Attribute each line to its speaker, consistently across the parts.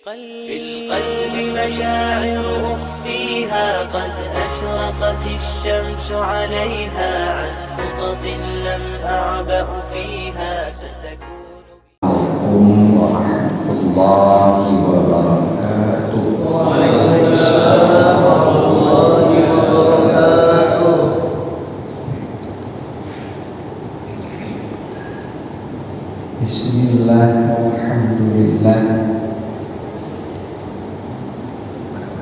Speaker 1: في القلب مشاعر أخفيها قد أشرقت الشمس عليها عن خطط لم أعبأ فيها ستكون.
Speaker 2: عليكم ورحمة الله وبركاته.
Speaker 3: وعليكم السلام ورحمة الله وبركاته.
Speaker 2: Bismillah, alhamdulillah,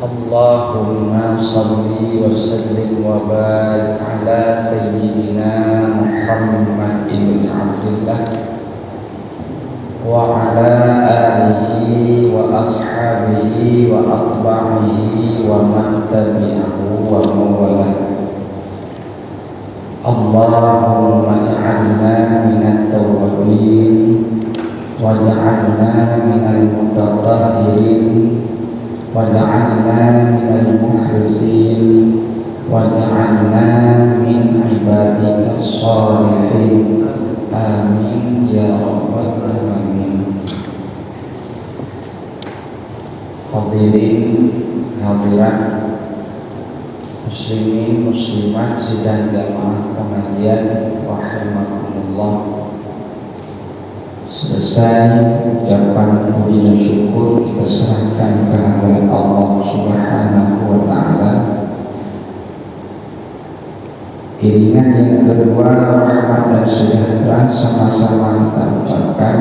Speaker 2: Allahumma salli wa sallim wa barik ala sayyidina Muhammad ibn Abdullah wa ala alihi wa ashabihi wa atba'ihi wa man tabi'ahu wa mawalah. Allahumma ij'alna minat tawwabin waj'alna minal mutatahhirin waj'alna minal mukhlisin waj'alna min ibadika sholihin. Amin ya rabbal alamin. Hadirin hadirat, muslimin muslimat sidang jamaah pengajian rahimakumullah. Selesai ucapan puji dan syukur kita serahkan kehadirat Allah Subhanahu wa taala. Iringan yang kedua, rahmat dan sejahtera sama-sama kita ucapkan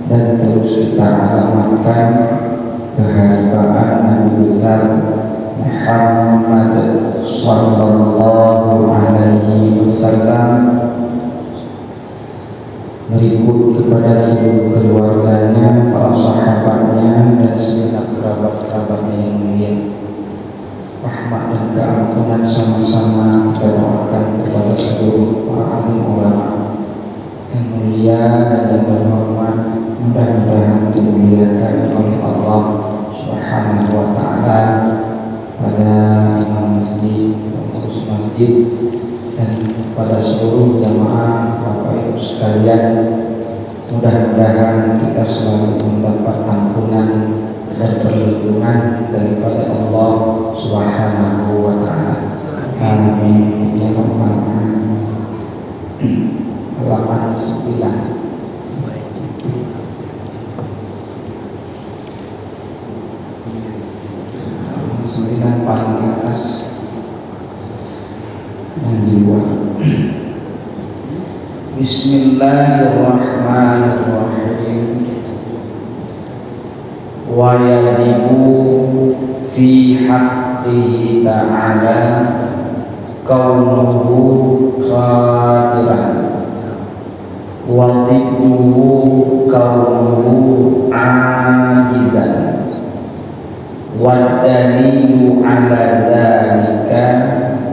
Speaker 2: dan terus kita alamatkan keharibaan Nabi besar Muhammad sallallahu alaihi wasallam, berikut kepada seluruh keluarganya, para sahabatnya, dan segenap kerabat-kerabatnya yang mulia. Rahmat dan keampunan sama-sama kita doakan kepada seluruh para alim ulama yang mulia dan yang berhormat, mudah-mudahan dimuliakan oleh Allah Subhanahu wa taala, pada imam masjid, pengurus masjid, dan pada seluruh jamaah Bapak Ibu sekalian. Mudah-mudahan kita selalu mendapat ampunan dan perlindungan daripada Allah Subhanahu wa taala. Amin ya rabbal alamin. Halaman 9. Paling atas dan di luar. Bismillahirrahmanirrahim. Wa yajibu fi haqqihi ta'ala kaunuhu qadiran wa dhidduhu kaunuhu ajizan. Wadalilu ala dzalika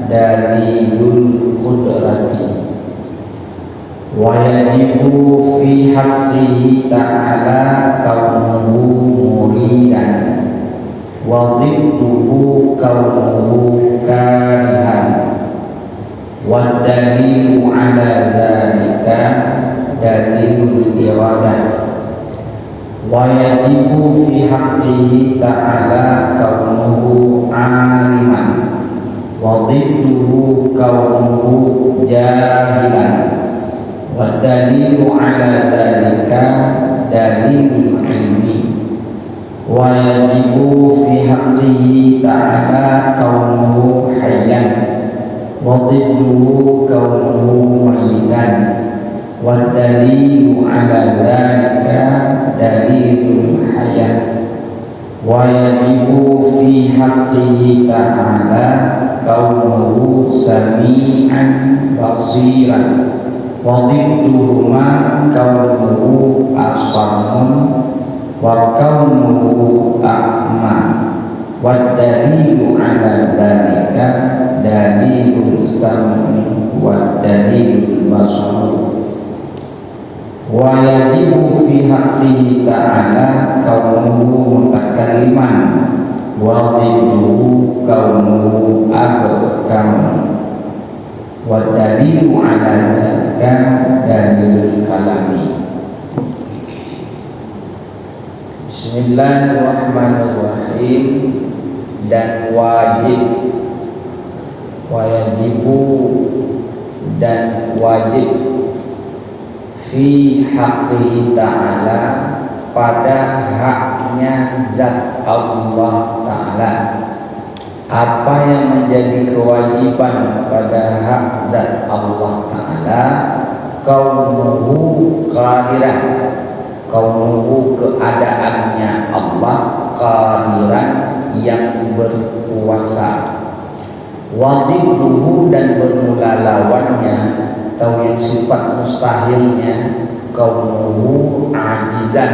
Speaker 2: dalilul qudrati. Wa yajibu fi haqqihi ta'ala kaunuhu muridan wa dhidduhu kaunuhu karihan. Wadalilu ala dzalika dalilul iradah. Wa yajibu fi haqqihi ta'ala kaunuhu aliman wa dhidduhu kaunuhu jahilan. Wa dalilu ala dhalika dalilul ilmi. Wa yajibu fi haqqihi ta'ala kaunuhu hayyan wa dhidduhu kaunuhu mayyitan. Wa dalilu ala dhalika dalilul hayat. Wa yajibu fi haqqihi ta'ala kaunuhu sami'an basiran wa dhidduhuma kaunuhu asamun wa kaunuhu a'ma. Wa dalilu ala dhalika dalilul sam'i wa dalilul basar. Wa yajibu fi haqqihi ta'ala kaunuhu mutakalliman wa dhidduhu kaunuhu abkam. Wa dalilu ala dzalika dalilul kalami. Bismillahirrahmanirrahim. Dan wajib, wajibu dan wajib, fi haqqi ta'ala, pada haknya zat Allah Ta'ala. Apa yang menjadi kewajiban pada hak zat Allah Ta'ala? Kaunuhu qadiran, kaunuhu keadaannya Allah qadiran, yang berkuasa. Wadibduhu, dan bermula lawannya atau yang sifat mustahilnya, kaunuhu ajizan,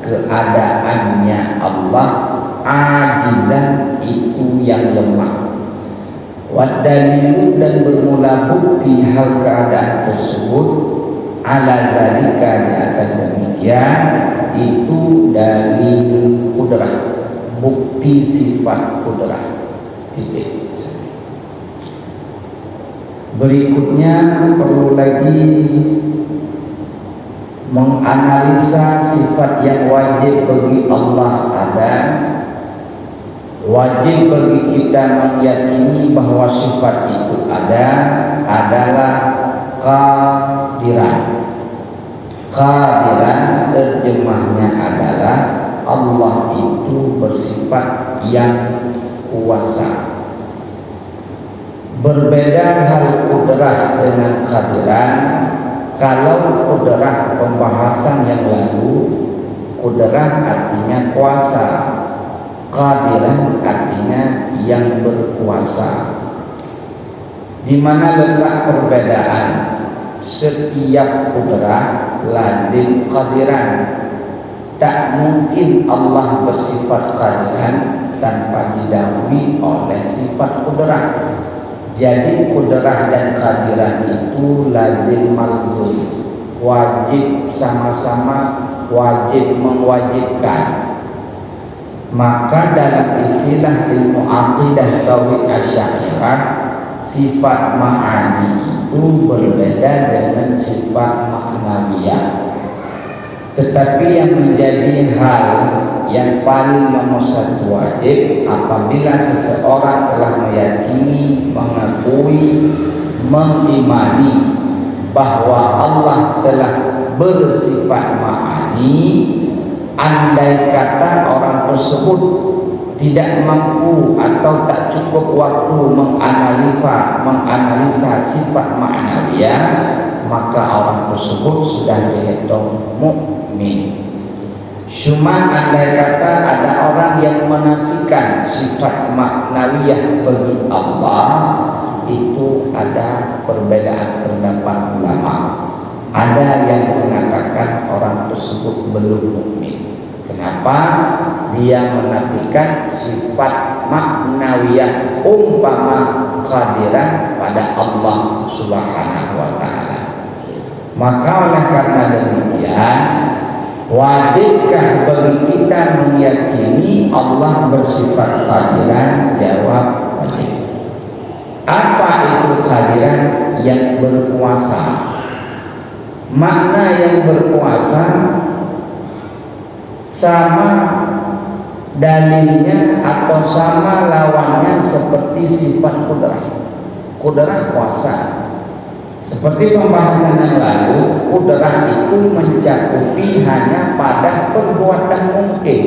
Speaker 2: keadaannya Allah ajizan, itu yang lemah. Wadalilu, dan bermula bukti hal keadaan tersebut, ala zalika, di atas demikian, itu dari kudrah, bukti sifat kudrah. Titik. Berikutnya perlu lagi menganalisa sifat yang wajib bagi Allah ada. Wajib bagi kita meyakini bahwa sifat itu ada adalah qadiran. Qadiran terjemahnya adalah Allah itu bersifat yang kuasa. Berbeda hal kudrah dengan qadiran. Kalau kudrah pembahasan yang lalu, kudrah artinya kuasa, qadiran artinya yang berkuasa. Di mana letak perbedaan? Setiap kudrah lazim qadiran. Tak mungkin Allah bersifat qadiran tanpa didahului oleh sifat kudrah. Jadi kudrah dan qadiran itu lazim malzum, wajib, sama-sama wajib, mewajibkan. Maka dalam istilah ilmu aqidah tauhid asy'ariyah, sifat ma'ani itu berbeda dengan sifat ma'nawiyah. Tetapi yang menjadi hal yang paling nomor satu wajib, apabila seseorang telah meyakini, mengakui, mengimani bahwa Allah telah bersifat ma'ani, andai kata orang tersebut tidak mampu atau tak cukup waktu menganalisa sifat ma'nawiyah, maka orang tersebut sudah dihitung mukmin. Cuma andai kata ada orang yang menafikan sifat ma'nawiyah bagi Allah, itu ada perbedaan pendapat ulama. Ada yang mengatakan orang tersebut belum mukmin. Kenapa? Dia menafikan sifat ma'nawiyah umpama qadiran pada Allah Subhanahu wa ta'ala. Maka oleh karena demikian, wajibkah bagi kita meyakini Allah bersifat qadiran? Jawab wajib. Apa itu qadiran? Yang berkuasa. Makna yang berkuasa sama dalilnya atau sama lawannya seperti sifat kudrah. Kudrah kuasa. Seperti pembahasan yang lalu, kudrah itu mencakupi hanya pada perbuatan mungkin.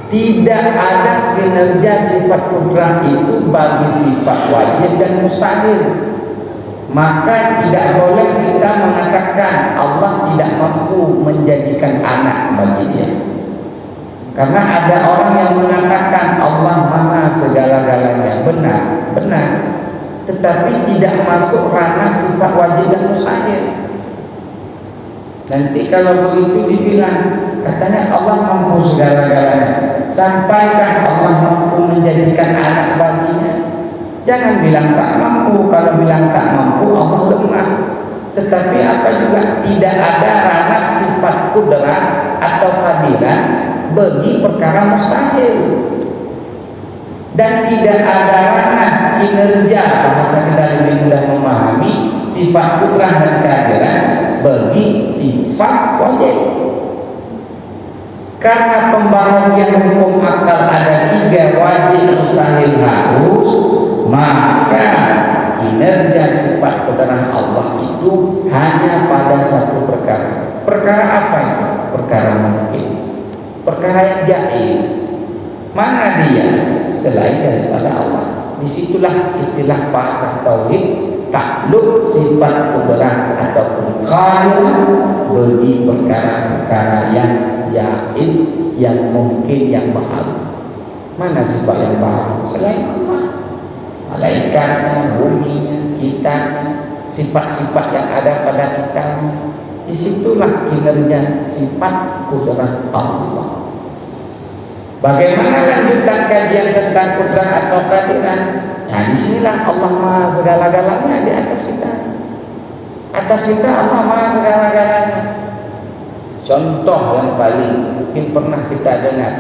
Speaker 2: Tidak ada kinerja sifat kudrah itu bagi sifat wajib dan mustahil. Maka tidak boleh kita mengatakan Allah tidak mampu menjadikan anak bagi dia. Karena ada orang yang mengatakan Allah maha segala-galanya. Benar. Tetapi tidak masuk ranah sifat wajib dan mustahil. Nanti kalau begitu dibilang, katanya Allah mampu segala-galanya, sampaikah Allah mampu menjadikan anak baginya? Jangan bilang tak mampu. Kalau bilang tak mampu, Allah lemah. Tetapi apa juga tidak ada ranah sifat kudrah atau qadiran bagi perkara mustahil. Dan tidak ada ranah kinerja, bahasa kita lebih mudah memahami, sifat kudrah dan qadiran bagi sifat wajib. Karena pembahagian hukum akal ada 3, wajib, mustahil, harus, maka kinerja sifat kudrah Allah itu hanya pada satu perkara. Perkara apa itu? Perkara mungkin, perkara yang jaiz. Mana dia selain daripada Allah? Disitulah istilah bahasa tauhid takluk sifat kudrah ataupun qadir bagi perkara-perkara yang jaiz, yang mungkin, yang baharu. Mana sifat yang baharu selain Allah? Malaikatnya, buminya, kita, sifat-sifat yang ada pada kita. Disitulah kinerja sifat kudrah Allah. Bagaimana lanjutan kajian tentang kudrah atau kehadiran? Nah, disinilah Allah Maha segala-galanya di atas kita. Atas kita Allah Maha segala-galanya. Contoh yang paling mungkin pernah kita dengar,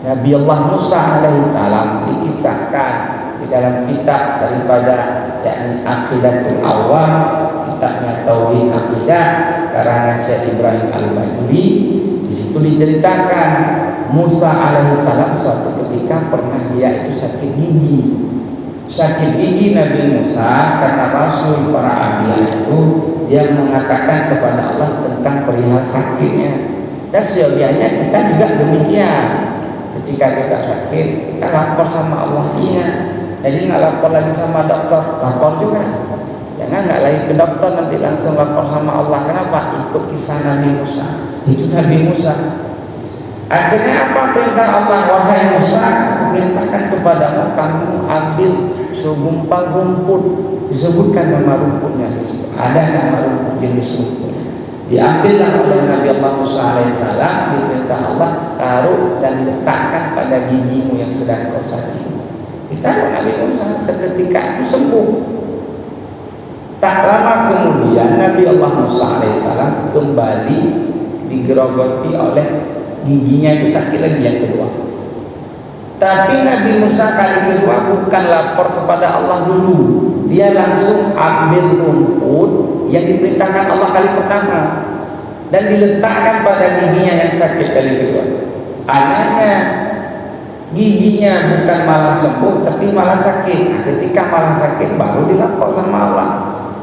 Speaker 2: Nabi Allah Musa alaihissalam dikisahkan di dalam kitab daripada yakni Aqidatul Awam, kitabnya Tauhid Aqidah karangan Syekh Ibrahim Al-Bajuri. Di situ diceritakan Musa alaihissalam suatu ketika pernah dia itu sakit gigi. Sakit gigi Nabi Musa karena Rasul para anbiya itu dia mengatakan kepada Allah tentang perihal sakitnya. Dan seyogianya kita juga demikian. Ketika kita sakit, kita lapor sama Allah, iya. Jadi nggak lapor lagi sama dokter, lapor juga. Jangan nggak lagi ke dokter nanti langsung lapor sama Allah. Kenapa? Ikut kisah Nabi Musa. Itu Nabi Musa. Akhirnya apa perintah Allah? Wahai Musa, perintahkan kepadamu kamu ambil segumpal rumput. Disebutkan nama rumputnya di situ. Ada nama rumput jenis rumputnya. Diambillah oleh Nabi Allah Musa alaihissalam, diperintah Allah taruh dan letakkan pada gigimu yang sedang kau sakiti. Ditaruh Nabi Musa, seketika itu sembuh. Tak lama kemudian Nabi Allah Musa alaihissalam kembali digerogoti oleh giginya itu sakit lagi yang kedua. Tapi Nabi Musa kali kedua bukan lapor kepada Allah dulu, dia langsung ambil rumput yang diperintahkan Allah kali pertama dan diletakkan pada giginya yang sakit kali kedua. Anehnya giginya bukan malah sembuh tapi malah sakit. Nah, ketika malah sakit baru dilapor sama Allah,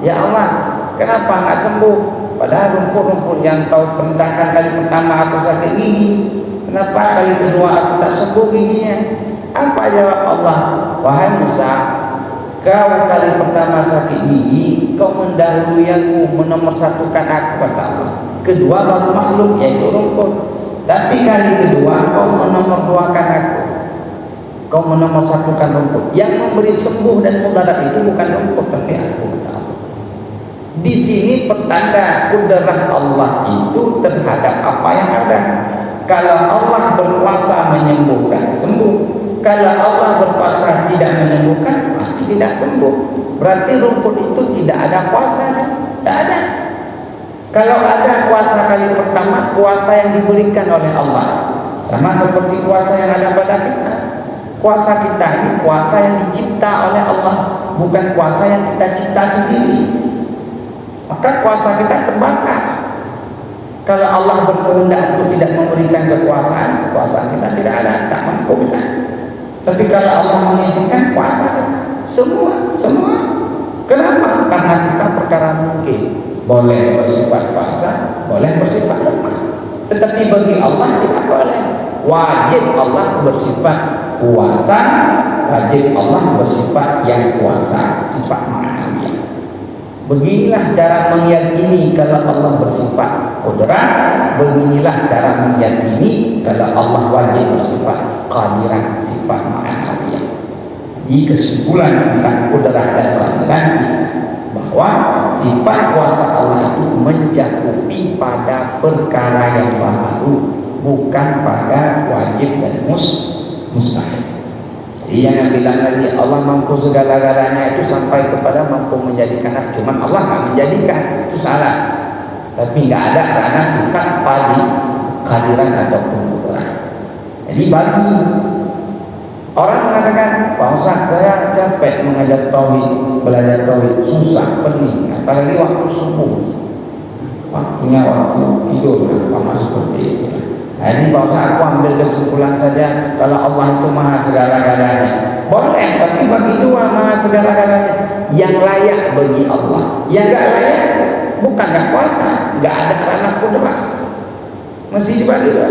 Speaker 2: ya Allah, kenapa nggak sembuh? Padahal rumput-rumput yang kau perintahkan kali pertama aku sakit gigi, kenapa kali kedua aku tak sembuh giginya? Apa jawab Allah? Wahai Musa, kau kali pertama sakit gigi, kau mendahului aku, menomorsatukan aku kata Allah. Kedua baru makhluk yaitu rumput. Tapi kali kedua kau menomorduakan aku, kau menomorsatukan rumput. Yang memberi sembuh dan mudarat itu bukan rumput tapi aku. Di sini pertanda kudrah Allah itu terhadap apa yang ada. Kalau Allah berkuasa menyembuhkan, sembuh. Kalau Allah berkuasa tidak menyembuhkan, pasti tidak sembuh. Berarti rumput itu tidak ada kuasanya, tak ada. Kalau ada kuasa kali pertama, kuasa yang diberikan oleh Allah, sama seperti kuasa yang ada pada kita. Kuasa kita ini kuasa yang dicipta oleh Allah, bukan kuasa yang kita cipta sendiri. Maka kuasa kita terbatas. Kalau Allah berkehendak untuk tidak memberikan kekuasaan, kekuasaan kita tidak ada, tak mampu kita. Tapi kalau Allah mengizinkan kuasa kita, semua. Kenapa? Karena kita perkara mungkin. Boleh bersifat kuasa, boleh bersifat lemah. Tetapi bagi Allah tidak boleh. Wajib Allah bersifat kuasa, wajib Allah bersifat yang kuasa, sifat ma'nawiyah. Beginilah cara meyakini kalau Allah bersifat qudrah, beginilah cara meyakini kalau Allah wajib bersifat qadiran, sifat ma'nawiyah. Di kesimpulan tentang qudrah dan qadiran bahwa sifat kuasa Allah itu mencakupi pada perkara yang baru, bukan pada wajib dan mustahil. Yang bilang tadi Allah mampu segala-galanya itu sampai kepada mampu menjadikan anak, cuman Allah nggak menjadikan, itu salah. Tapi nggak ada karena sifat kehadiran ataupun qudrah. Jadi bagi orang mengatakan, Pak Ustaz, saya capek mengajar tauhid, belajar tauhid, susah, pening, apalagi waktu subuh, waktunya waktu tidur, sama seperti itu. Nah, ini Pak Ustaz, aku ambil kesimpulan saja kalau Allah itu maha segala-galanya. Boleh, tapi bagi dua maha segala-galanya. Yang layak bagi Allah, yang gak layak bukan gak kuasa, gak ada ranah kudrat, mesti dibagi dua.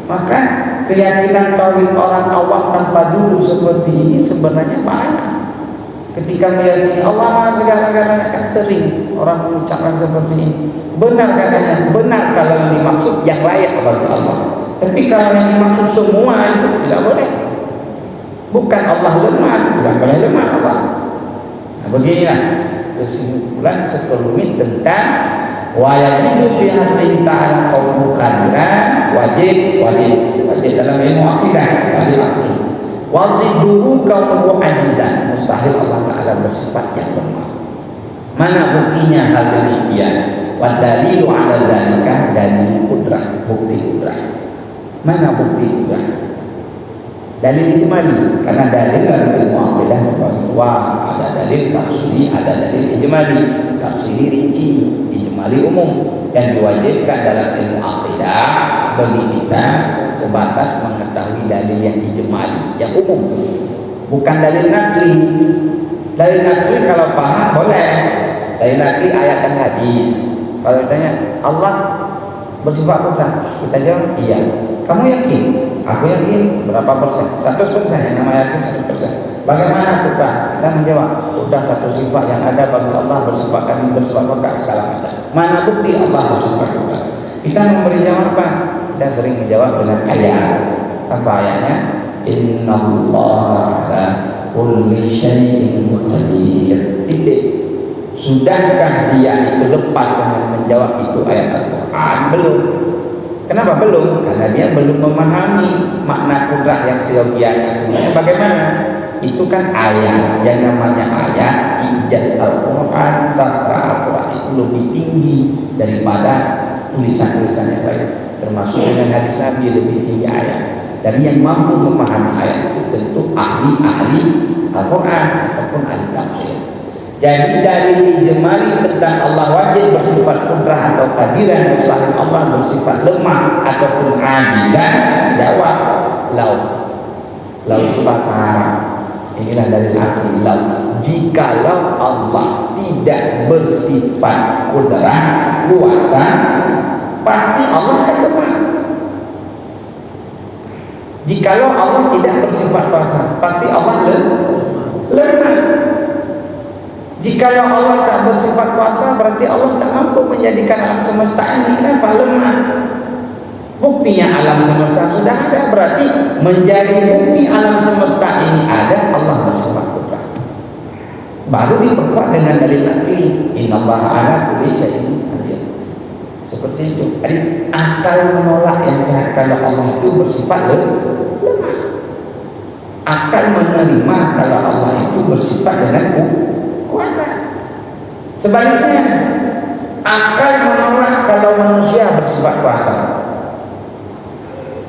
Speaker 2: Maka keyakinan tauhid orang awam tanpa dulu seperti ini sebenarnya banyak. Ketika meyakini Allah maha segala-galanya, kan sering orang mengucapkan seperti ini. Benar katanya, benar kalau yang dimaksud yang layak bagi Allah. Tapi kalau yang dimaksud semua itu tidak boleh. Bukan Allah lemah, tidak boleh lemah Allah. Nah, beginilah kesimpulan sekelumit tentang wajibu fi hati ta'ala qawlu qadiran, wajib dalam ilmu akidah, wajib asli. Waziduhu kaunuhu ajizan, mustahil Allah Ta'ala bersifat yang lemah. Mana buktinya hal demikian? Wa dalilu ala dzalika dalil qudrah, bukti qudrah. Mana bukti qudrah? Dalil ijmali, karena dalil dalam ilmu aqidah wah, ada dalil tafsiri, ada dalil ijmali, tafsiri rinci, ijmali umum, dan diwajibkan dalam ilmu aqidah bagi kita sebatas mengetahui dalil yang ijmali, yang umum, bukan dalil nakli. Dalil nakli kalau paham boleh, dalil nakli ayat dan hadis. Kalau ditanya Allah bersifat kudrat, kita jawab iya. Kamu yakin? Aku yakin. Berapa persen? 100%. Yang namanya yakin 100%. Bagaimana kudrat? Kita menjawab sudah satu sifat yang ada bagi Allah, bersifat kami, bersifat kudrat segala macam. Mana bukti Allah bersifat kudrat? Kita memberi jawaban. Kita sering menjawab dengan ayat. Apa ayatnya? Innallaha ala kulli syai'in qadir. Titik. Sudahkah dia itu lepas dengan menjawab itu ayat Al-Quran? Belum. Kenapa belum? Karena dia belum memahami makna kudrat yang seyogianya sebenarnya bagaimana. Itu kan ayat, yang namanya ayat ijaz Al-Quran, sastra Al-Quran itu lebih tinggi daripada tulisan-tulisan yang lain, termasuk dengan hadis Nabi lebih tinggi ayat. Jadi yang mampu memahami ayat itu tentu ahli-ahli Al-Quran ataupun ahli tafsir. Jadi dari ijmali tentang Allah wajib bersifat kudrah atau kadiran, mustahil Allah bersifat lemah ataupun ajizan, jawab lau itu bahasa Arab. Inilah dari arti lau. Jikalau Allah tidak bersifat kudrah, kuasa, pasti Allah akan lemah. Jikalau Allah tidak bersifat kuasa, pasti Allah lemah. Jikalau Allah tak bersifat kuasa, berarti Allah tak mampu menjadikan alam semesta ini. Kenapa? Lemah. Buktinya alam semesta sudah ada, berarti menjadi bukti alam semesta ini ada, Allah bersifat kudrah. Baru diperkuat dengan dalil lagi, innallaha ala kulli syai'in qadir. Seperti itu. Jadi akal menolak yang sehat kalau Allah itu bersifat lemah. Akal menerima kalau Allah itu bersifat dengan kuasa. Sebaliknya, akal menolak kalau manusia bersifat kuasa.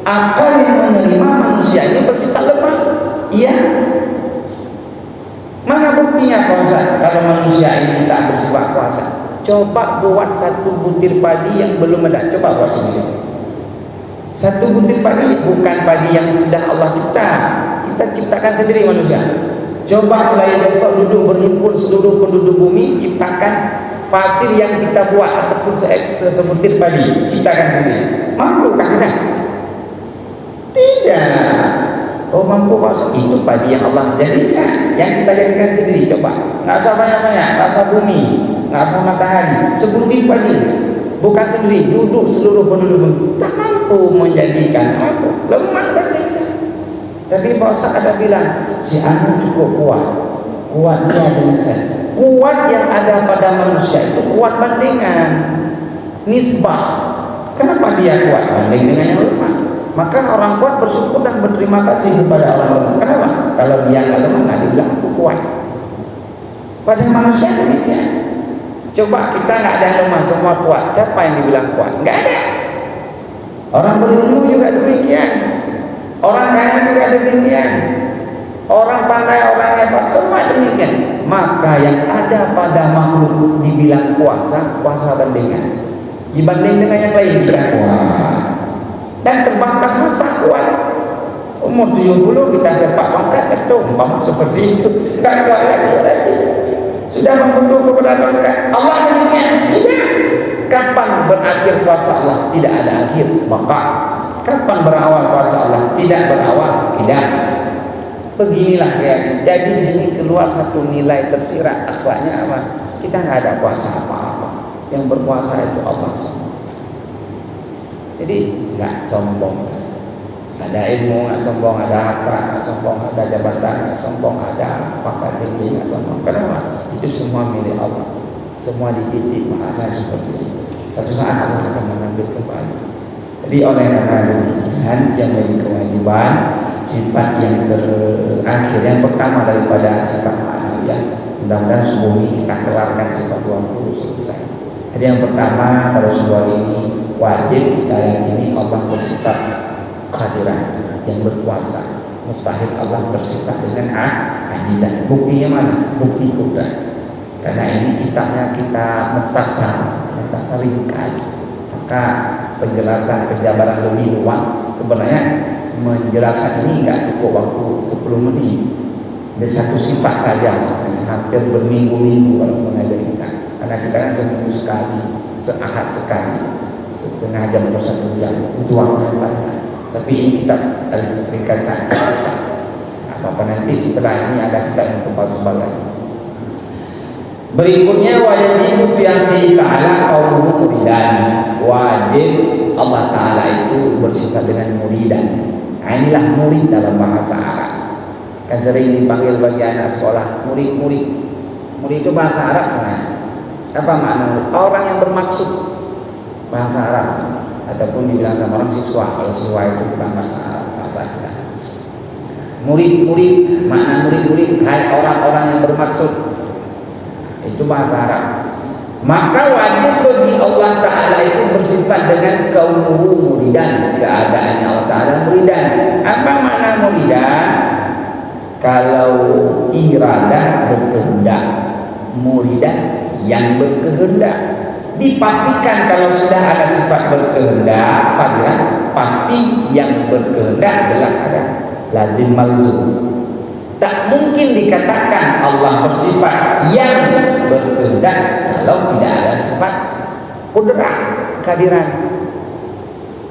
Speaker 2: Akal yang menerima manusia ini bersifat lemah. Iya. Mana buktinya kuasa kalau manusia ini tak bersifat kuasa? Coba buat satu butir padi yang belum ada. Coba buat sendiri. Satu butir padi, bukan padi yang sudah Allah cipta. Kita ciptakan sendiri manusia. Coba mulai besok duduk berhimpun seluruh penduduk bumi, ciptakan pasir yang kita buat ataupun sebutir padi, ciptakan sendiri. Mampukah kita? Tidak. Oh mampu maksud itu padi yang Allah jadikan, yang kita jadikan sendiri. Coba, nggak usah banyak-banyak, nggak usah bumi, nggak usah matahari, sebutir padi, bukan sendiri, duduk seluruh penduduk bumi. Tak mampu menjadikan, mampu, lemah bagian. Tapi Pak Ustaz ada bilang si anu cukup kuat dia dengan saya. Kuat yang ada pada manusia itu kuat bandingan, nisbah. Kenapa dia kuat banding dengan yang lemah? Maka orang kuat bersyukur dan berterima kasih kepada orang lemah. Kenapa? Kalau dia nggak lemah nggak dibilang aku kuat. Pada manusia demikian. Coba kita nggak ada yang lemah, semua kuat. Siapa yang dibilang kuat? Nggak ada. Orang berilmu juga demikian. Orang kaya juga demikian. Orang pandai, orang hebat, semua demikian. Maka yang ada pada makhluk dibilang kuasa bandingan. Dibanding dengan yang lain tidak kuat. dan terbatas masa kuat. Umur 70 kita sepak pangkat itu umpama seperti itu, enggak kuat lagi. Sudah membutuh kepada pangkat. Allah demikian tidak. Kapan berakhir kuasa Allah? Tidak ada akhir. Maka kapan berawal kuasa Allah? Tidak berawal. Tidak. Beginilah ya. Jadi di sini keluar satu nilai tersirat akhlaknya apa? Kita nggak ada kuasa apa-apa. Yang berkuasa itu Allah semua. Jadi nggak sombong. Ada ilmu nggak sombong, ada harta nggak sombong, ada jabatan nggak sombong, ada pangkat tinggi nggak sombong. Kenapa? Itu semua milik Allah. Semua dititip bahasa seperti itu. Satu saat Allah akan mengambil kembali. Jadi oleh karena demikian yang menjadi kewajiban sifat yang terakhir, yang pertama daripada sifat ma'anawiyah. Mudah-mudahan subuh ini kita kelarkan sifat 20 selesai. Jadi yang pertama pada subuh ini wajib kita yakini Allah bersifat qadiran, yang berkuasa. Mustahil Allah bersifat dengan ajizan. Buktinya mana? Bukti kudrat. Karena ini kitabnya kita mukhtasar ringkas, maka penjelasan penjabaran lebih luas. Sebenarnya menjelaskan ini nggak cukup waktu 10 menit. Ada satu sifat saja sebenarnya, hampir berminggu-minggu kalau mengajar kita. Karena kita kan seminggu sekali, seahad sekali, setengah jam atau 1 jam, itu waktu yang banyak. Tapi ini kitab ringkasan. Apa nanti setelah ini ada kitab yang tebal-tebal lagi. Berikutnya wajib fi haqi ta'ala qauluhu muridan. Wajib Allah Ta'ala itu bersifat dengan muridan. Nah, inilah murid dalam bahasa Arab. Kan sering dipanggil bagi anak sekolah murid-murid. Murid itu bahasa Arab kan? Apa makna murid? Orang yang bermaksud, bahasa Arab. Ataupun dibilang sama orang siswa. Kalau siswa itu bukan bahasa Arab, bahasa kita. Murid-murid, makna murid-murid, hai orang-orang yang bermaksud. Itu bahasa Arab. Maka wajib bagi Allah Ta'ala itu bersifat dengan kaunuhu muridan, keadaannya Allah Ta'ala muridan. Apa makna muridan? Kalau iradah berkehendak, muridan yang berkehendak. Dipastikan kalau sudah ada sifat berkehendak, qadiran, pasti yang berkehendak jelas ada. Lazim malzum. Tak mungkin dikatakan Allah bersifat yang berkehendak kalau tidak ada sifat kudrat, kehadiran.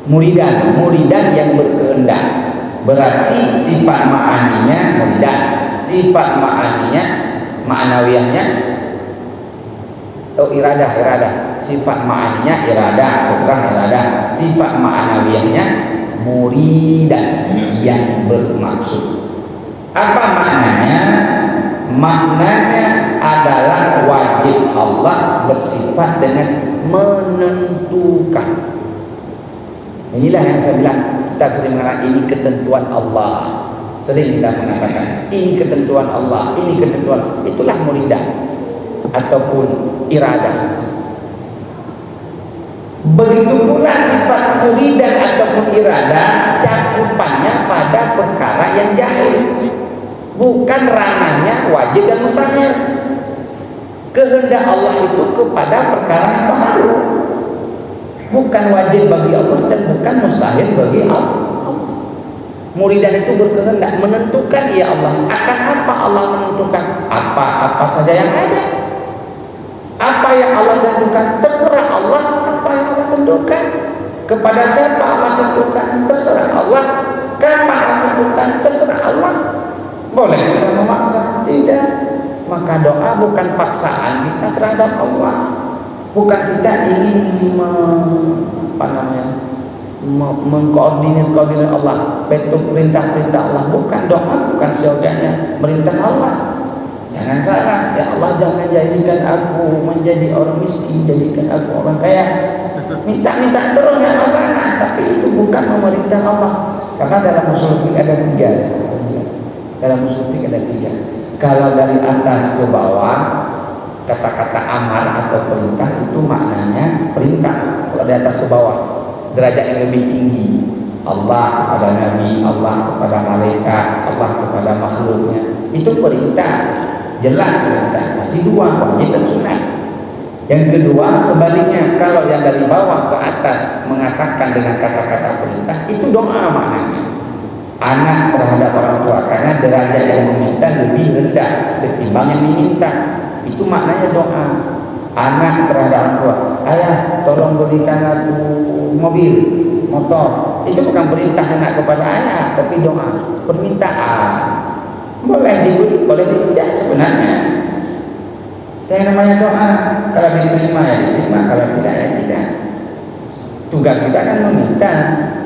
Speaker 2: Muridan yang berkehendak, berarti sifat ma'aninya muridan, sifat ma'aninya ma'nawiyahnya iradah, sifat ma'aninya iradah, kudrah iradah, sifat ma'nawiyahnya muridan yang bermaksud. Apa maknanya? Maknanya adalah wajib Allah bersifat dengan menentukan. Inilah yang saya bilang, kita sering mengatakan ini ketentuan Allah. Sering kita mengatakan ini ketentuan Allah, ini ketentuan. Itulah muridah ataupun iradah. Begitu pula sifat muridah ataupun iradah cakupannya pada perkara yang jaiz, bukan ranahnya wajib dan mustahil. Kehendak Allah itu kepada perkara yang baru, bukan wajib bagi Allah dan bukan mustahil bagi Allah. Muridan itu berkehendak, menentukan ya Allah. Akan apa Allah menentukan? Apa-apa saja yang ada. Apa yang Allah tentukan? Terserah Allah. Apa yang Allah tentukan? Kepada siapa Allah tentukan? Terserah Allah. Kapan Allah tentukan? Terserah Allah. Boleh kita memaksa? Tidak. Maka doa bukan paksaan kita terhadap Allah. Bukan kita ingin mengkoordinir Allah, perintah-perintah Allah. Bukan doa, bukan seyogianya merintah Allah. Jangan salah, ya Allah jangan jadikan aku menjadi orang miskin, jadikan aku orang kaya. Minta-minta terus nggak masalah, tapi itu bukan memerintah Allah. Karena dalam usul fiqh ada 3. Dalam usul fiqh ada 3. Kalau dari atas ke bawah, kata-kata amar atau perintah itu maknanya perintah. Kalau dari atas ke bawah, derajat yang lebih tinggi, Allah kepada Nabi, Allah kepada malaikat, Allah kepada makhluknya, itu perintah, jelas perintah. Masih 2, wajib dan sunat. Yang kedua, sebaliknya, kalau yang dari bawah ke atas mengatakan dengan kata-kata perintah, itu doa maknanya. Anak terhadap orang tua, karena derajat yang meminta lebih rendah ketimbang yang diminta. Itu maknanya doa. Anak terhadap orang tua, ayah tolong belikan aku mobil, motor. Itu bukan perintah anak kepada ayah, tapi doa, permintaan. Boleh diberi, boleh tidak sebenarnya. Yang namanya doa, kalau diterima ya diterima, kalau tidak ya tidak. Tugas kita kan meminta,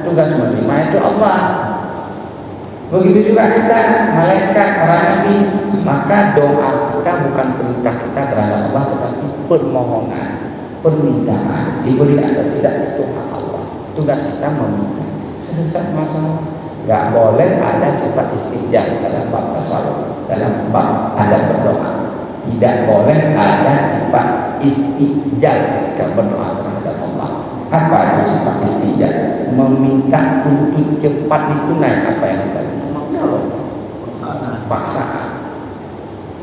Speaker 2: tugas menerima itu Allah. Begitu juga kita, malaikat, para nabi. Maka doa kita bukan perintah kita terhadap Allah, tetapi permohonan, permintaan. Diberi atau tidak itu hak Allah. Tugas kita meminta. Sesat masalah, nggak boleh ada sifat istijab dalam bab tasawuf, dalam bab adab berdoa. Tidak boleh ada sifat istijab ketika berdoa terhadap Allah. Apa itu sifat istijab? Meminta untuk cepat ditunai apa yang kita paksaan.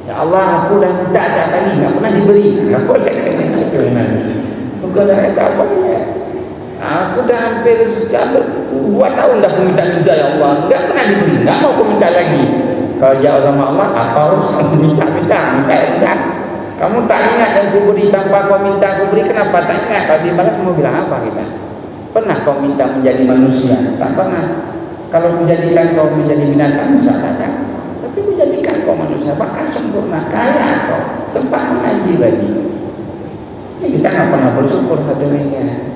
Speaker 2: Ya Allah, aku dah minta tak kali, tak pernah diberi. Apa yang kena cakap? Bukan dah kata apa punya. Aku dah hampir 2 tahun dah minta ya Allah, tak pernah diberi. Tak mau aku minta lagi. Kalau jauh sama Allah, apa urusan minta. Kamu tak ingat yang ku beri tanpa kau minta aku beri, kenapa tak ingat? Kalau dibalas mau bilang apa kita? Pernah kau minta menjadi manusia? Tak pernah. Kalau menjadikan kau menjadi binatang bisa saja, tapi menjadikan kau manusia bahkan sempurna, kaya kau, sempat mengaji lagi. Ini kita nggak pernah bersyukur hadirinya.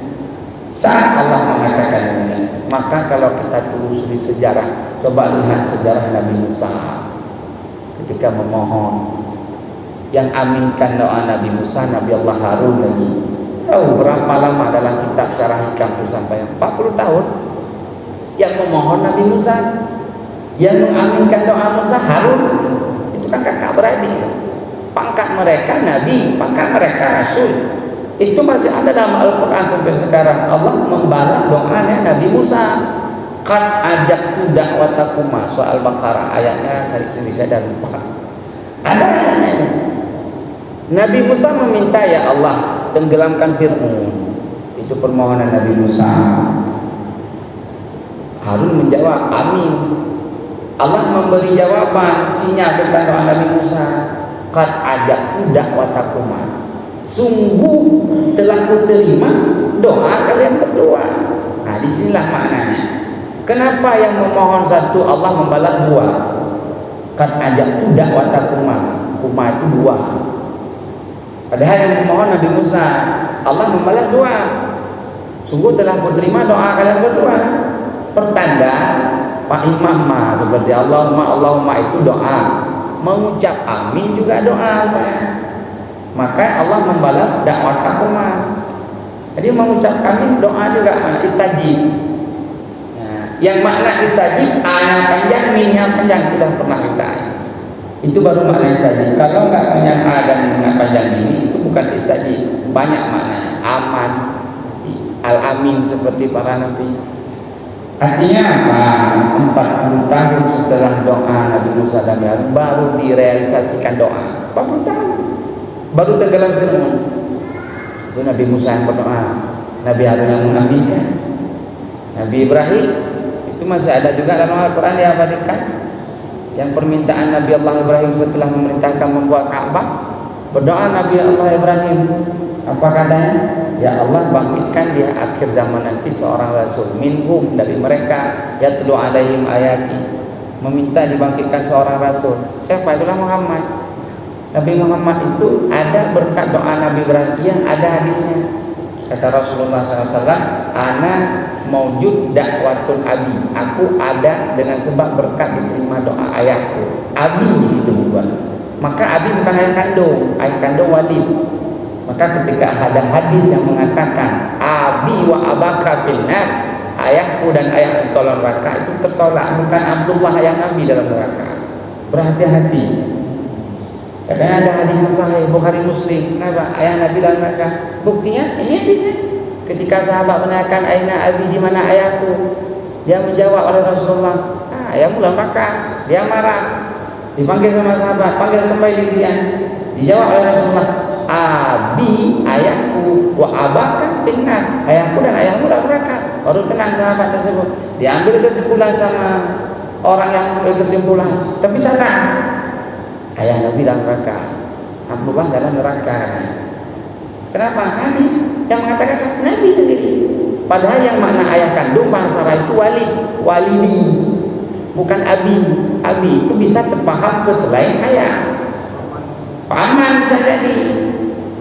Speaker 2: Saat Allah mengatakan ini, maka kalau kita telusuri sejarah, coba lihat sejarah Nabi Musa ketika memohon. Yang aminkan doa Nabi Musa, Nabi Allah Harun lagi. Tahu berapa lama dalam kitab Syarah Hikam itu sampai 40 tahun. Yang memohon Nabi Musa, yang mengaminkan doa Musa Harun. Itu kan kakak beradik. Pangkat mereka Nabi, pangkat mereka Rasul. Itu masih ada dalam Al-Quran sampai sekarang. Allah membalas doanya Nabi Musa. Qad ajabtu da'watakuma, soal Al-Baqarah ayatnya, cari sendiri saya dah lupa. Ada ayatnya. Nabi Musa meminta, ya Allah tenggelamkan Fir'aun. Itu permohonan Nabi Musa. Harun menjawab amin. Allah memberi jawaban, sinyal tentang doa Nabi Musa. Qad ajabtu da'watakuma, sungguh telah kuterima doa kalian berdua. Nah, disinilah maknanya. Kenapa yang memohon satu Allah membalas dua? Qad ajabtu da'watakuma, kuma itu dua. Padahal yang memohon Nabi Musa, Allah membalas dua. Sungguh telah kuterima doa kalian berdua. Pertanda Pak Imam seperti Allahumma itu doa. Mengucap amin juga doa. Maka Allah membalas dakwah kakuma. Jadi mengucap amin doa juga istajib. Nah, yang makna istajib A-nya panjang, M-nya panjang, sudah pernah kita. Itu baru makna istajib. Kalau enggak panjang A dan panjang ini, itu bukan istajib. Banyak maknanya. Aman, al-amin seperti para nabi. Artinya apa? 40 tahun setelah doa Nabi Musa dan Harun baru direalisasikan doa. 40 tahun baru tenggelam Fir'aun. Itu Nabi Musa yang berdoa, Nabi Harun yang mengaminkan. Nabi Ibrahim itu masih ada juga dalam Al-Quran diabadikan. Yang permintaan Nabi Allah Ibrahim setelah memerintahkan membuat Ka'bah, berdoa Nabi Allah Ibrahim, apa katanya? Ya Allah, bangkitkan di akhir zaman nanti seorang rasul minhum, dari mereka, yatlu alaihim ayati, meminta dibangkitkan seorang rasul. Siapa? Itulah Muhammad. Nabi Muhammad itu ada berkat doa Nabi Ibrahim yang ada hadisnya. Kata Rasulullah SAW, ana maujud dakwatun abi, aku ada dengan sebab berkat diterima doa ayahku. Abi di situ bukan. Maka abi bukan ayah kandung Walid. Maka ketika ada hadis yang mengatakan abi wa abaka finnar, ayahku dan ayahku dalam neraka, itu tertolak. Bukan Abdullah ayah Nabi dalam neraka. Berhati-hati. Katanya ada hadis yang sahih Bukhari Muslim. Kenapa? Ayah Nabi dalam neraka. Buktinya ini hadisnya. Ketika sahabat menanyakan aina abi, di mana ayahku, dia menjawab oleh Rasulullah, ayahmu dalam neraka. Dia marah. Dipanggil sama sahabat, panggil kembali dia. Dijawab oleh Rasulullah, abi ayahku wa abaka finnar, ayahku dan ayahmu dalam neraka. Baru tenang sahabat tersebut. Diambil kesimpulan sama orang yang berkesimpulan, tapi salah. Ayah Nabi dalam neraka, Abdullah dalam neraka. Kenapa? Hadis yang mengatakan Nabi sendiri. Padahal yang makna ayah kandung bahasa Arab itu walidi, bukan abi. Abi itu bisa terpaham ke selain ayah. Paman bisa jadi.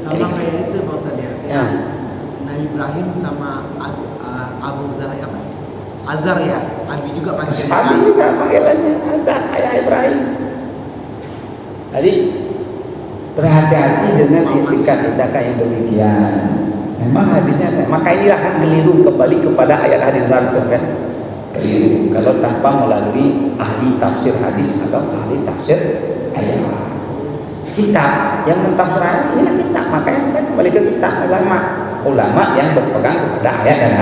Speaker 3: Sama kayak itu Pak Ustaz
Speaker 2: Ya.
Speaker 3: Nabi Ibrahim sama Abu Zar apa? Azar ya. Abi juga panggilannya.
Speaker 2: Abi juga panggilannya Azar, ayah Ibrahim. Jadi berhati-hati dengan itikat-itikat yang demikian. Memang habisnya maka inilah kan keliru kembali kepada ayat hadis langsung kan. Keliru kalau tanpa melalui ahli tafsir hadis atau ahli tafsir ayat. Kitab yang mentafsir ayat inilah kitab, makanya kita kembali ke kitab ulama yang berpegang kepada ayat dan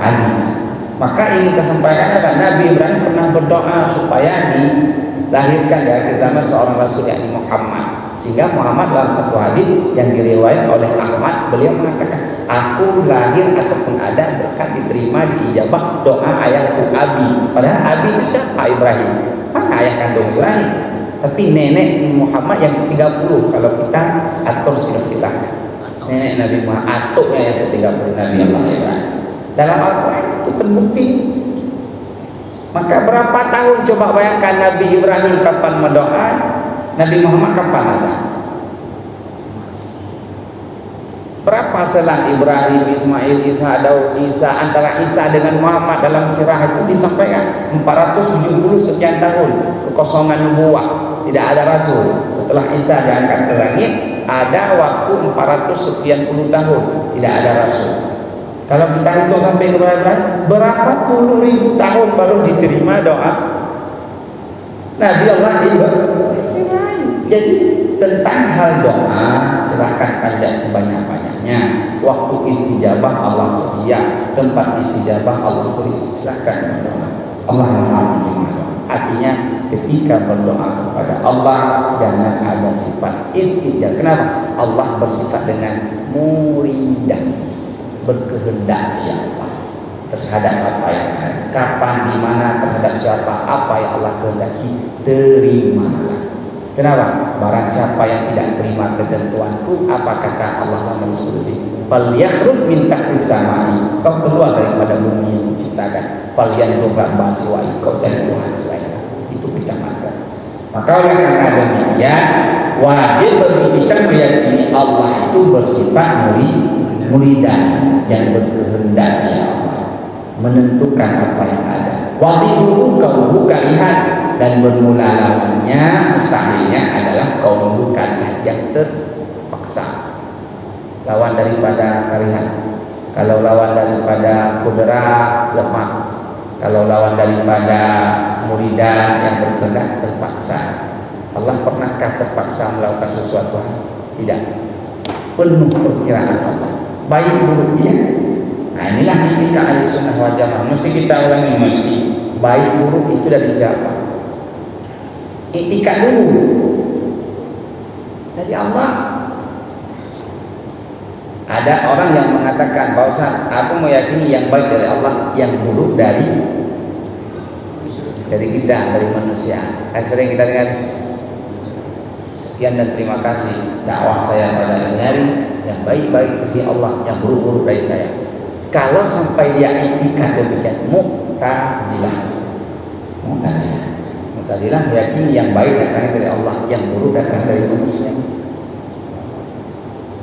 Speaker 2: hadis. Maka ingin saya sampaikan apa? Nabi Ibrahim pernah berdoa supaya dilahirkan di akhir zaman seorang rasul yakni Muhammad. Sehingga Muhammad dalam satu hadis yang diriwayatkan oleh Ahmad, beliau mengatakan, aku lahir ataupun ada berkat diterima diijabah doa ayahku Abi. Padahal Abi itu siapa? Ibrahim. Mana ayah kandung Ibrahim? Tapi nenek Muhammad yang ke-30 kalau kita atur silsilahnya. Nenek Nabi Muhammad atuknya yang ke-30 Nabi Allah Ibrahim. Dalam Al-Quran itu terbukti. Maka berapa tahun coba bayangkan Nabi Ibrahim kapan mendoa, Nabi Muhammad kapan ada? Berapa selang Ibrahim, Ismail, Isa, Daud, Isa, antara Isa dengan Muhammad dalam sirah itu disampaikan 470 sekian tahun kekosongan nubuah, tidak ada rasul. Setelah Isa diangkat ke langit, ada waktu 400 sekian puluh tahun tidak ada rasul. Kalau kita hitung sampai kepada Ibrahim, berapa puluh ribu tahun baru diterima doa Nabi Allah Ibrahim. Jadi tentang hal doa silahkan panjat sebanyak-banyaknya. Waktu istijabah Allah sedia, tempat istijabah Allah beri. Silahkan berdoa. Allah Maha menerima. Artinya ketika berdoa kepada Allah jangan ada sifat istijabah. Kenapa? Allah bersifat dengan muridan, berkehendak ya Allah terhadap apa yang ada, kapan, di mana, terhadap siapa, apa yang Allah kehendaki, terimalah. Kenapa? Barang siapa yang tidak terima ketentuanku, apa kata Allah dalam Al-Qur'an? Falyakhruj min tahtis samai. Kau keluar daripada bumi yang diciptakan. Falyanzur rabbasi wa kau cari Tuhan selain itu kecamatan. Maka oleh karena demikian wajib bagi kita meyakini Allah itu bersifat muridan yang berkehendak ya Allah, menentukan apa yang ada. Wadiduhu kauhu kalihat, dan bermula lawannya mustahilnya adalah kauhu kalihat yang terpaksa. Lawan daripada kalihat. Kalau lawan daripada kudrat lemah. Kalau lawan daripada muridan yang berkehendak terpaksa. Allah pernahkah terpaksa melakukan sesuatu? Tidak. Penuh perkiraan Allah. Baik buruknya. Nah inilah etika Ahlussunnah wal Jamaah. Mesti kita ulangi, mesti baik buruk itu dari siapa? Etika dulu dari Allah. Ada orang yang mengatakan, Pak Ustaz, aku meyakini yang baik dari Allah, yang buruk dari kita, dari manusia. Sering kita dengar. Sekian dan terima kasih dakwah saya pada hari yang baik-baik dari Allah, yang buruk-buruk dari saya. Kalau sampai dia etika demikian, Mu'tazilah meyakini yang baik datang dari Allah, yang buruk datang dari manusia.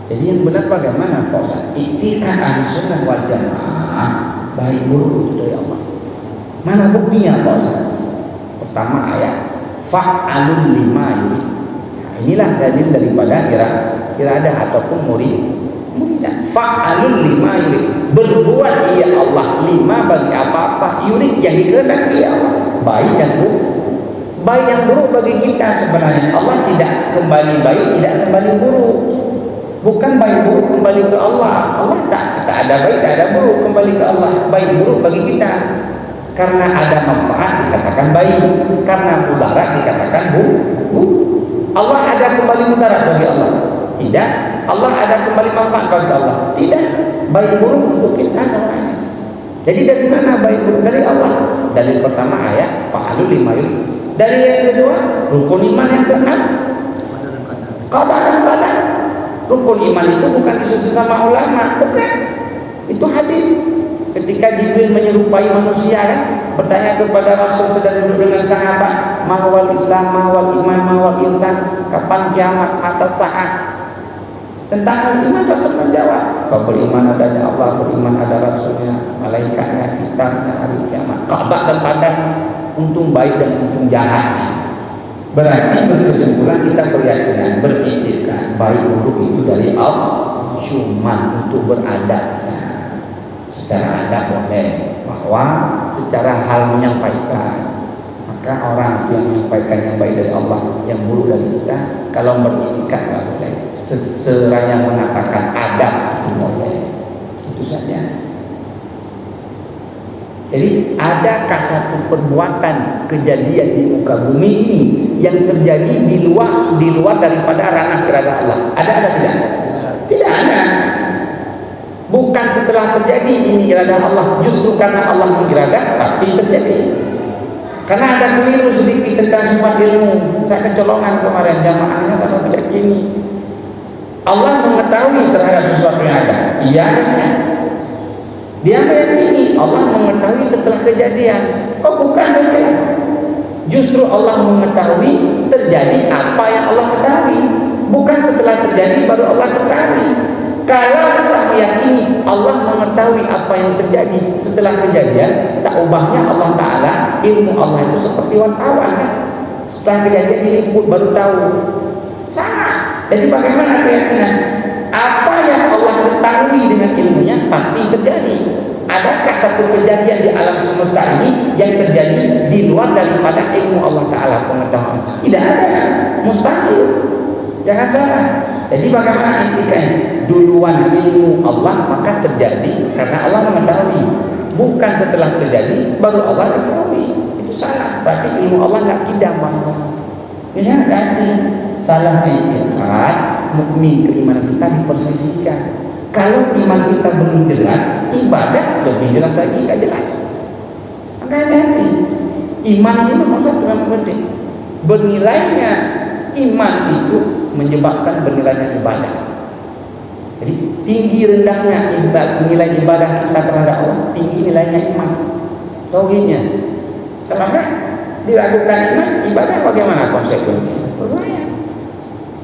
Speaker 2: Jadi yang benar bagaimana Pak Ustaz? Etika Ahlussunnah wal Jamaah baik buruk itu dari Allah. Mana buktinya Pak Ustaz? Pertama ayat fa'alun lima yurid. Inilah dalil daripada iradah ataupun muridan. Fa'alun lima yurid, berbuat ia Allah lima bagi apa-apa yurid yang dikehendaki Allah, baik dan buruk. Baik yang buruk bagi kita sebenarnya Allah tidak kembali baik, tidak kembali buruk. Bukan baik buruk kembali ke Allah. Allah tak ada baik, tak ada buruk, kembali ke Allah. Baik buruk bagi kita. Karena ada manfaat dikatakan baik, karena mudarat dikatakan buruk. Allah ada kembali mudarat bagi Allah? Tidak. Allah ada kembali manfaat bagi Allah. Tidak, baik buruk untuk kita semuanya. Jadi dari mana baik buruk? Dari Allah. Dalil pertama ayat fa'alul lima yurid. Dalil yang kedua rukun iman yang keenam qada dan qadar. Rukun iman itu bukan disusun sama ulama, bukan. Itu hadis. Ketika Jibril menyerupai manusia kan, bertanya kepada Rasul sedang duduk dengan sahabat, mahwal Islam, mahwal iman, mahwal insan, kapan kiamat, mata saat. Tentang hal iman Rasul menjawab, kau beriman adanya Allah, beriman ada Rasulnya, malaikatnya, kitabnya, hari kiamat, qada dan qadar, untung baik dan untung jahat. Berarti berkesimpulan kita berkeyakinan, beriktikad baik buruk itu dari Allah, cuma untuk beradab. Secara adab boleh, bahwa secara hal menyampaikan, maka orang yang menyampaikan yang baik dari Allah, yang buruk dari kita, kalau beriktikad nggak boleh. Seraya mengatakan adab itu boleh, itu saja. Jadi adakah satu perbuatan kejadian di muka bumi ini yang terjadi di luar daripada ranah irada Allah? Ada atau tidak? Tidak ada. Bukan setelah terjadi ini irada Allah, justru karena Allah mengirada pasti terjadi. Karena ada keliru sedikit tentang sifat ilmu. Saya kecolongan kemarin, jamaahnya sama meyakini Allah mengetahui terhadap sesuatu yang ada. Iya, ya. Dia meyakini Allah mengetahui setelah kejadian. Oh, bukan saja. Justru Allah mengetahui terjadi apa yang Allah ketahui. Bukan setelah terjadi baru Allah ketahui. Kalau kita meyakini Allah mengetahui apa yang terjadi setelah kejadian, tak ubahnya Allah Ta'ala, ilmu Allah itu seperti wartawan kan? Setelah kejadian diliput baru tahu. Salah. Jadi bagaimana keyakinan? Apa yang Allah ketahui dengan ilmunya pasti terjadi. Adakah satu kejadian di alam semesta ini yang terjadi di luar daripada ilmu Allah Ta'ala pengetahuan? Tidak ada. Mustahil. Jangan salah. Jadi bagaimana intinya? Duluan ilmu Allah maka terjadi karena Allah mengetahui. Bukan setelah terjadi baru Allah ketahui. Itu salah. Berarti ilmu Allah nggak kidam bangsa. Ini hati. Salah etikat, mukmin keimanan kita dipersesikan. Kalau iman kita belum jelas, ibadah lebih jelas lagi nggak jelas. Maka hati. Iman ini nomor satu yang penting. Bernilainya iman itu menyebabkan bernilainya ibadah. Jadi tinggi rendahnya nilai ibadah kita terhadap Allah, tinggi nilainya iman. Tauhidnya. Kalau enggak dilakukan iman, ibadah bagaimana konsekuensinya? Berbahaya.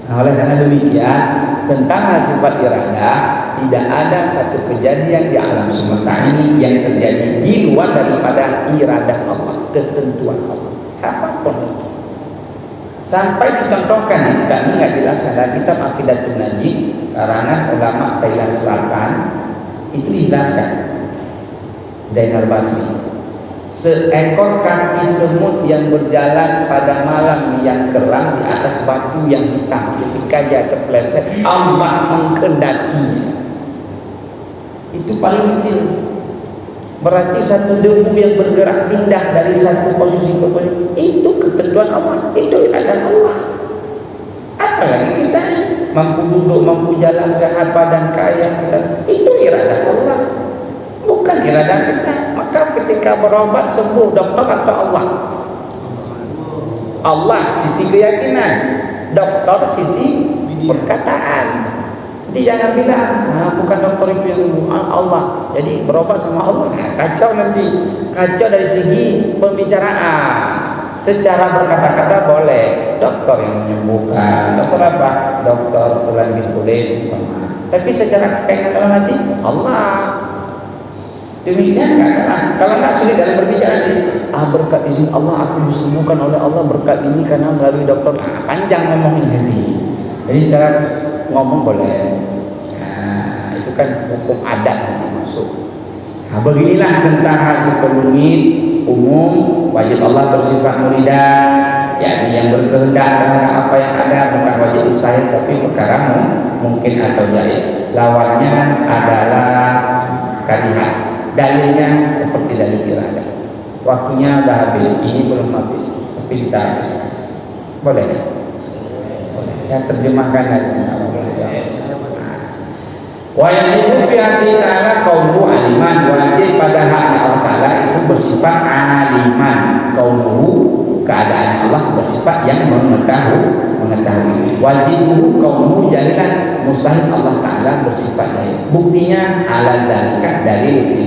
Speaker 2: Nah, oleh karena demikian, tentang hal sifat iradah, tidak ada satu kejadian di alam semesta ini yang terjadi di luar daripada iradah Allah, ketentuan Allah. Apapun itu. Sampai dicontohkan di kitab ini nggak jelas, ada kitab Aqidatun Najih karangan ulama Thailand Selatan, itu dijelaskan Zainal Basri. Seekor kaki semut yang berjalan pada malam yang kelam di atas batu yang hitam, ketika dia terpeleset Allah mengkendakinya. Itu paling kecil. Berarti satu debu yang bergerak pindah dari satu posisi ke posisi, itu ketentuan Allah, itu iradah Allah. Apalagi kita mampu duduk, mampu jalan, sehat badan, kaya, kita, itu iradah Allah, bukan iradah kita. Maka ketika berobat sembuh dokter atau Allah? Allah sisi keyakinan, dokter sisi perkataan. Jadi jangan bilang, nah, bukan dokter itu yang sembuh, Allah. Jadi berobat sama Allah, nah, kacau nanti. Kacau dari segi pembicaraan. Secara berkata-kata boleh, dokter yang menyembuhkan. Dokter apa? Dokter tulang kulit. Tapi secara kekainan dalam hati, Allah. Demikian nggak salah. Kalau nggak sulit dalam berbicara, berkat izin Allah aku disembuhkan oleh Allah berkat ini karena melalui dokter. Panjang ngomongin nanti. Jadi secara ngomong boleh. Nah, itu kan hukum adat nanti masuk. Nah, beginilah tentang hal sekelumit umum. Wajib Allah bersifat muridah, yakni yang berkehendak terhadap apa yang ada, bukan wajib usaha tapi perkara mungkin atau jaiz. Lawannya adalah karihat. Dalilnya seperti dalil iradah. Waktunya udah habis, ini belum habis, tapi kita habis. Boleh? Boleh. Saya terjemahkan lagi. Wa yajibu fi haqi ta'ala qauluhu aliman, wajib pada haknya Allah Ta'ala itu bersifat aliman. Qauluhu keadaan Allah bersifat yang mengetahui. Wazibuhu qauluhu jadilah mustahil Allah Ta'ala bersifat jahil. Buktinya ala zalika dalil ilmi,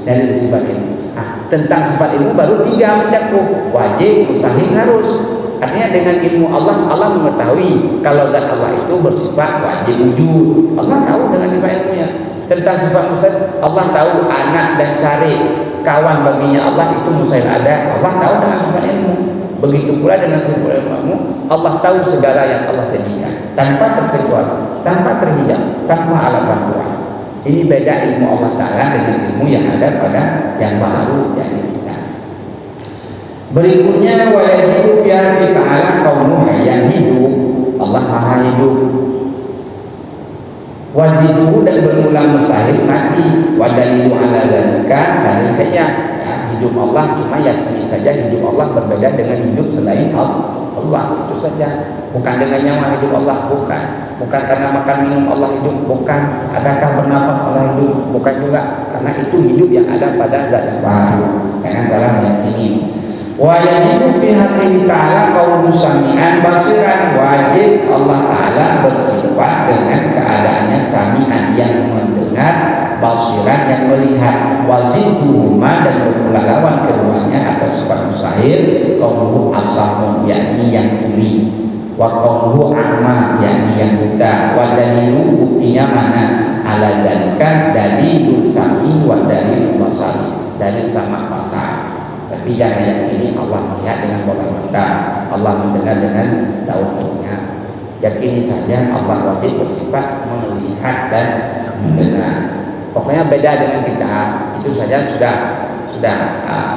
Speaker 2: dalil sifat ilmu. Tentang sifat ilmu baru 3 mencakup wajib, mustahil, harus. Artinya dengan ilmu Allah mengetahui kalau zat Allah itu bersifat wajib wujud. Allah tahu dengan sifat ilmunya. Tentang sifat mustahil, Allah tahu anak dan syarih kawan baginya Allah itu mustahil ada. Allah tahu dengan sifat ilmu. Begitu pula dengan sifat ilmu, Allah tahu segala yang Allah jadikan tanpa terkecuali, tanpa terhijab, tanpa alat bantuan. Ini beda ilmu Allah Ta'ala dengan ilmu yang ada pada yang baru yakni kita. Berikutnya wa yajibu fi haqqi ta'ala qaumuhu yang hidup. Allah Maha hidup. Wazibuhu dan berulang mustahil mati. Wa dalilu ala dzalika dalil hayat. Hidup Allah cuma yakni saja hidup Allah berbeda dengan hidup selain Allah, itu saja. Bukan dengan nyawa hidup Allah, bukan karena makan minum Allah hidup, bukan adakah bernafas Allah hidup, bukan juga karena itu hidup yang ada pada zat yang baru. Jangan salah meyakini. Wa yajibu fi haqqihi ta'ala qauluhu sami'an basiran, wajib Allah Ta'ala bersifat dengan keadaannya sami'an yang mendengar, basiran yang melihat. Wazidduhuma dan bermula lawan keduanya atau sifat mustahil qauluhu asamun yakni yang tuli, wa qauluhu amma yakni yang buta. Wa dalilu buktinya mana ala zalika dalilul sami wa dalilul basari, dalil sama pasar. Tapi jangan yakini Allah melihat dengan bola mata, Allah mendengar dengan tahunya. Yakini saja Allah wajib bersifat melihat dan mendengar. Pokoknya beda dengan kita, itu saja sudah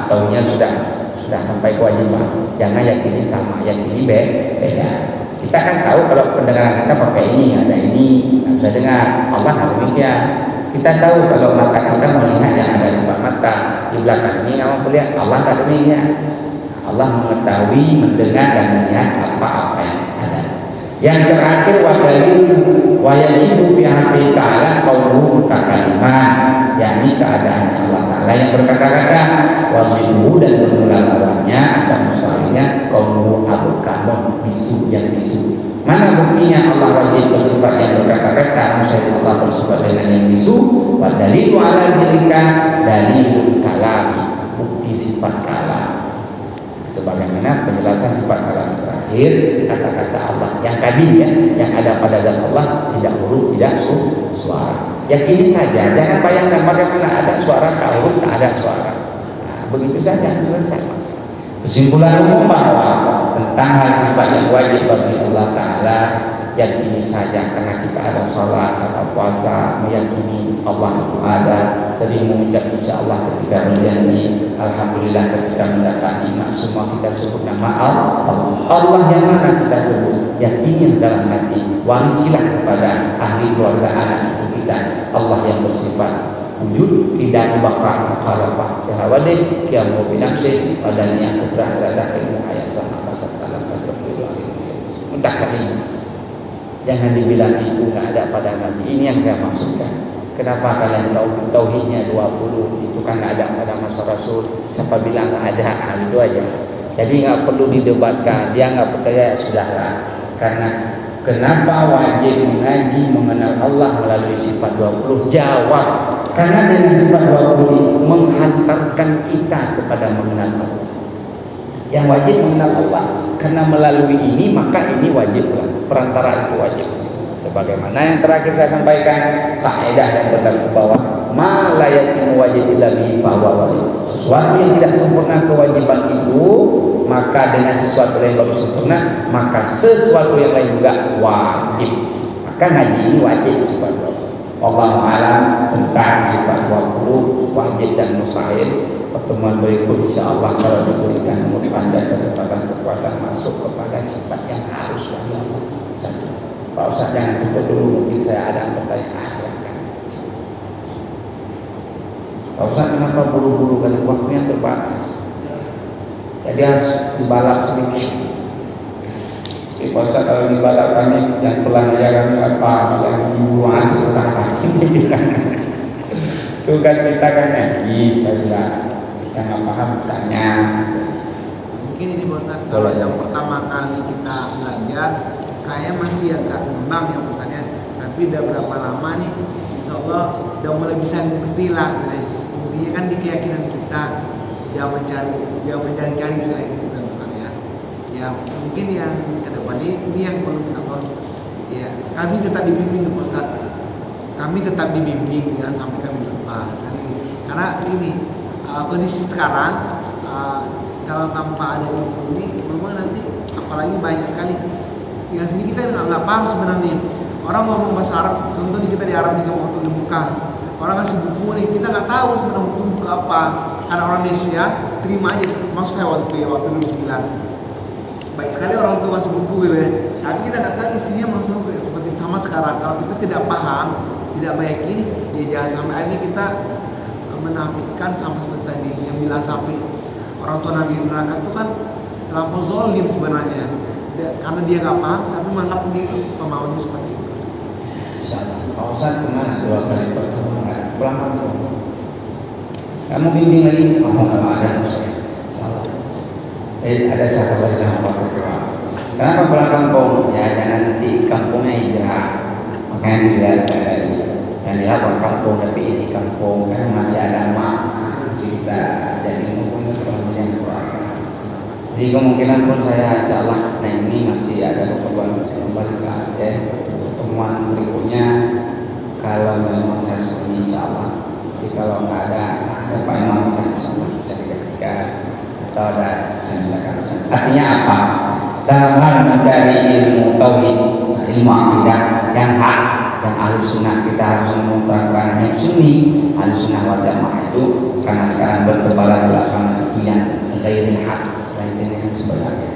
Speaker 2: tahunya sudah sampai kewajiban. Jangan yakini sama, yakini beda. Kita kan tahu kalau pendengaran kita pakai ini, ada ini, nggak bisa dengar. Allah nggak demikian. Kita tahu kalau mata kita melihat yang ada di mata, di belakang ini nggak mau lihat. Allah nggak demikian. Allah mengetahui, mendengar dan melihat apa-apa yang ada. Yang terakhir wa dalil wa yajibu fi haqqi ta'ala qauluhu mutakalliman, yakni keadaan Allah Ta'ala yang berkata-kata. Wazibuhu dan bermula lawannya atau mustahilnya qauluhu al-kalam, bisu yang bisu. Mana buktinya Allah wajib bersifat yang berkata-kata, mustahil Allah bersifat dengan yang bisu. Wa dalilu ala zalika dalilul kalami, bukti sifat kalam. Sebagaimana penjelasan sifat kalam terakhir, kata-kata Allah yang tadi yang ada pada zat Allah tidak huruf, tidak suara. Yakini saja, jangan bayangkan bagaimana ada suara, tak huruf, tak ada suara. Nah, begitu saja selesai masalah. Kesimpulan umum bahwa tentang hal sifat yang wajib bagi Allah Ta'ala, yakini saja karena kita ada sholat, ada puasa, meyakini Allah itu ada, sering mengucap insya Allah ketika berjanji, alhamdulillah ketika mendapat nikmat, semua kita sebut nama Allah yang mana kita sebut, yakini dalam hati, warisilah kepada ahli keluarga anak cucu kita Allah yang bersifat wujud, tidak membakar mukhalafah hawadith kiamu binafsih wadaniya kudrah iradah ilmu ayat sama pasal dalam berfirman entah kali. Jangan dibilang itu nggak ada pada Nabi. Ini yang saya maksudkan. Kenapa kalian tahu tauhidnya 20 itu kan nggak ada pada masa Rasul? Siapa bilang nggak ada? Itu aja. Jadi nggak perlu didebatkan. Dia nggak percaya, sudahlah. Karena kenapa wajib mengaji mengenal Allah melalui sifat 20? Jawab. Karena dengan sifat 20 itu menghantarkan kita kepada mengenal Allah. Yang wajib mengenal Allah. Karena melalui ini maka ini wajib lah. Perantara itu wajib. Sebagaimana yang terakhir saya sampaikan, kaidah yang berlaku bawah, ma la yatimmu wajib illa bihi fa huwa wajib. Sesuatu yang tidak sempurna kewajiban itu, maka dengan sesuatu yang baru sempurna, maka sesuatu yang lain juga wajib. Maka ngaji ini wajib sifat 20. Wallahu a'lam tentang sifat 20 wajib dan mustahil. Pertemuan berikut insyaallah kalau diberikan umur panjang kesempatan kekuatan masuk kepada sifat yang harus bagi Allah. Satu. Pak Ustaz jangan tutup dulu, mungkin saya ada pertanyaan. Silakan. Pak Ustaz kenapa buru-buru, karena waktunya terbatas. Jadi harus dibalap sedikit. Si Ustaz kalau di balap kami yang pelan aja kami apa, yang ibu itu setengah tugas kita kan ngaji saja, yang nggak paham tanya.
Speaker 3: Mungkin ini Ustaz, kalau yang pertama kali kita belajar kayak masih agak ngembang ya Ustaznya, tapi udah berapa lama nih Insya Allah udah mulai bisa mengerti lah. Intinya kan di keyakinan kita jangan mencari-cari selain itu Ustaz ya. Mungkin yang kedepannya ini yang belum apa ya, kami tetap dibimbing Ustaz, kami tetap dibimbing ya sampai kami lepas karena ini kondisi sekarang kalau tanpa ada ilmu ini memang nanti apalagi banyak sekali yang sini kita nggak paham sebenarnya. Orang ngomong bahasa Arab, contoh kita di Arab nih waktu di Mekah, orang ngasih buku nih, kita nggak tahu sebenarnya buku apa. Karena orang Indonesia terima aja, maksud saya waktu 2009 baik sekali orang tua ngasih buku gitu ya, tapi kita nggak tahu isinya langsung seperti sama sekarang. Kalau kita tidak paham, tidak meyakini, ya jangan sampai akhirnya kita menafikan sama seperti tadi yang bilang sampai orang tua Nabi neraka itu kan terlampau zolim sebenarnya, karena dia nggak paham tapi menganggap dia itu pemauannya seperti itu.
Speaker 2: Pak Ustaz kemana 2 kali pertemuan pulang tuh? Kamu bimbing lagi? Oh nggak ada Ustaz. Salah. Ada sahabat sama Pak Ketua. Kenapa pulang kampung? Ya jangan nanti kampungnya hijrah. Makanya dilihat dari yang lihat orang kampung tapi isi kampung kan masih ada masih kita jadi mungkin kemudian keluarga. Jadi kemungkinan pun saya insya Allah Senin ini masih ada pertemuan kembali ke Aceh. Pertemuan berikutnya kalau memang saya sunyi insya Allah. Jadi kalau nggak ada Pak Imam kan insya Allah bisa diketika atau ada saya minta pesan. Artinya apa? Dalam hal mencari ilmu tauhid, ilmu akidah yang hak, yang ahli sunnah, kita harus menerangkan yang sunni. Ahli sunnah wal jamaah itu karena sekarang bertebaran belakang itu yang ghairil hak, selain dengan yang sebenarnya.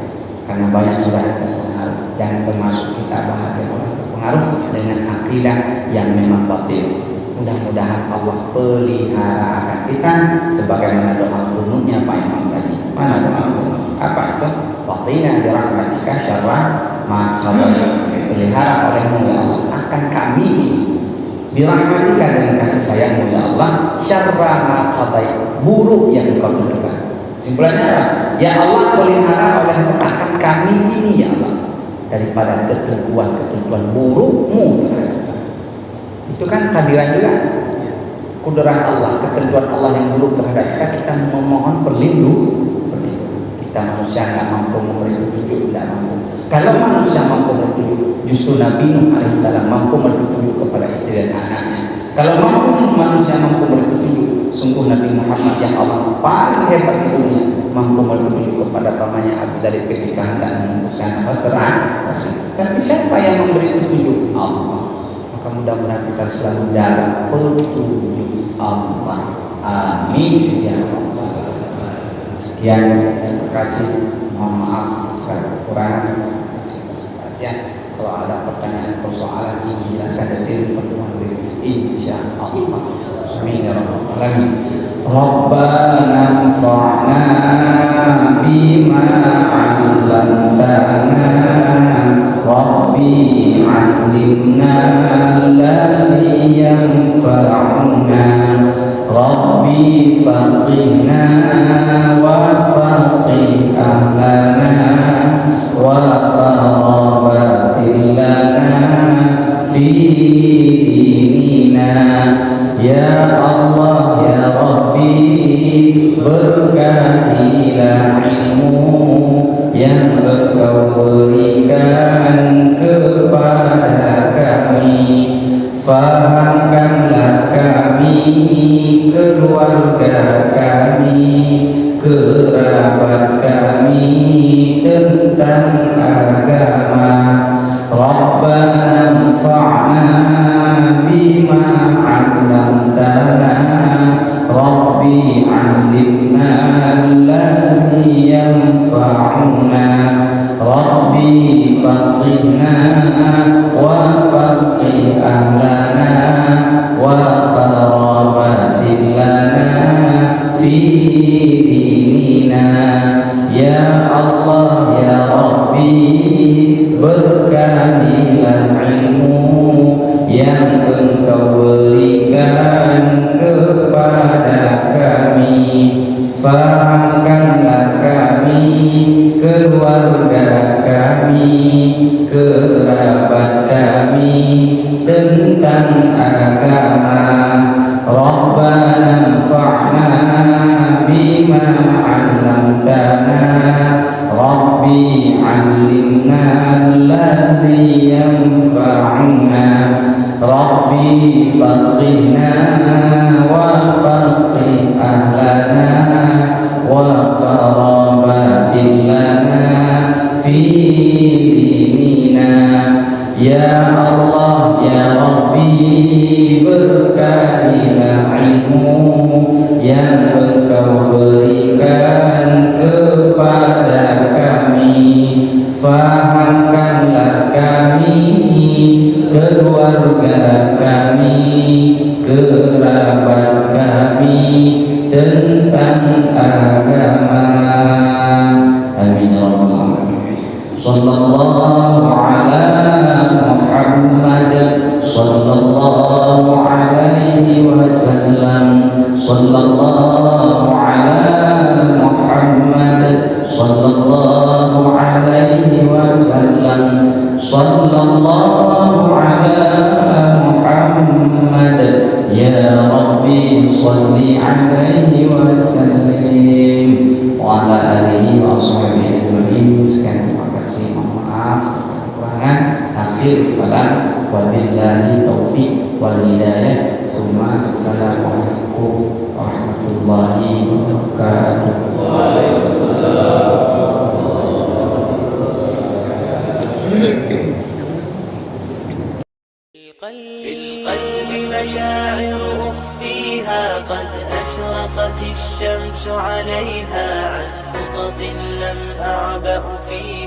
Speaker 2: Karena banyak sudah terpengaruh, yang termasuk kita bahagia orang terpengaruh dengan akidah yang memang batil. Mudah-mudahan Allah pelihara akan kita sebagaimana doa kunutnya Pak Imam tadi. Mana doa kunut? Apa itu? Waqina bi rahmatika syarra ma qadayta. Pelihara olehmu ya Allah akan kami bi rahmatika dengan kasih sayangmu ya Allah syarra ma qadayta, buruk yang Engkau tentukan. Simpulannya apa? Ya Allah pelihara olehmu akan kami ini ya Allah daripada ketentuan burukmu. Itu kan kehadiran juga kudrah Allah, ketentuan Allah yang buruk terhadap kita. Kita memohon perlindungan. Kita manusia nggak mampu memberi petunjuk, tidak mampu. Kalau manusia mampu petunjuk, justru Nabi Nuh alaihissalam mampu memberi petunjuk kepada istri dan anaknya. Kalau manusia mampu memberi petunjuk, sungguh Nabi Muhammad yang Allah paling hebat di dunia mampu memberi petunjuk kepada pamannya Abu Talib ketika hendak memutuskan nafas terang. Tapi siapa yang memberi petunjuk? Allah. Maka mudah-mudahan kita selalu dalam petunjuk Allah. Amin ya Allah. Sekian, terima kasih. Mohon maaf segala kekurangan. Terima kasih atas perhatian. Kalau ada pertanyaan persoalan ini jelaskan detail pertemuan berikutnya. Insya Allah. Bismillahirrahmanirrahim. Rabbana anfa'na bima 'allamtana. Rabbi 'allimna alladhi yanfa'una. Rabbi faqihna wa faqih ahlana wa qarabatil lana fi dinina. Ya Allah ya Rabbi berkahilah ilmu yang Engkau berikan kepada kami. Fahamkanlah kami, keluarga kami, kerabat kami tentang agama. Rabbana anfa'na bima 'allamtana. Rabbi 'allimna alladhi yanfa'una. Rabbi faqihna wa faqih ahlana wa qarabatil lana fi dinina. Ya Allah ya Rabbi berkailah ilmu yang Engkau berikan kepada kami. Fahamkanlah kami, keluarga kami, kerabat kami tentang agama. Rabbana anfa'na bima 'allamtana, Rabbi 'allimna alladhi yanfa'una, Rabbi faqihna wa faqih ahlana wa qarabatin lana fi dinina. Ya Allah ya Rabbi, berkailah ilmu yang Engkau berikan kepada kami. Fahamkanlah kami, keluarga kami, kerabat kami tentang agama. Amin ya rabbal alamin. Sallallahu ala Muhammad, sallallahu alaihi wasallam, sallallahu ala Muhammad, sallallahu alaihi wasallam, sallallahu ala Muhammad. Ya Rabbi salli alaihi wasallim wa ala alihi wa sahbihi ajma'in. Sekian, terima kasih, mohon maaf kekurangan. Akhir kalam, wabillahi taufiq wal hidayah. Assalamualaikum warahmatullahi wabarakatuh. Waalaikumsalam.
Speaker 1: في القلب مشاعر أخفيها قد أشرقت الشمس عليها عن خطط لم أعبأ فيها.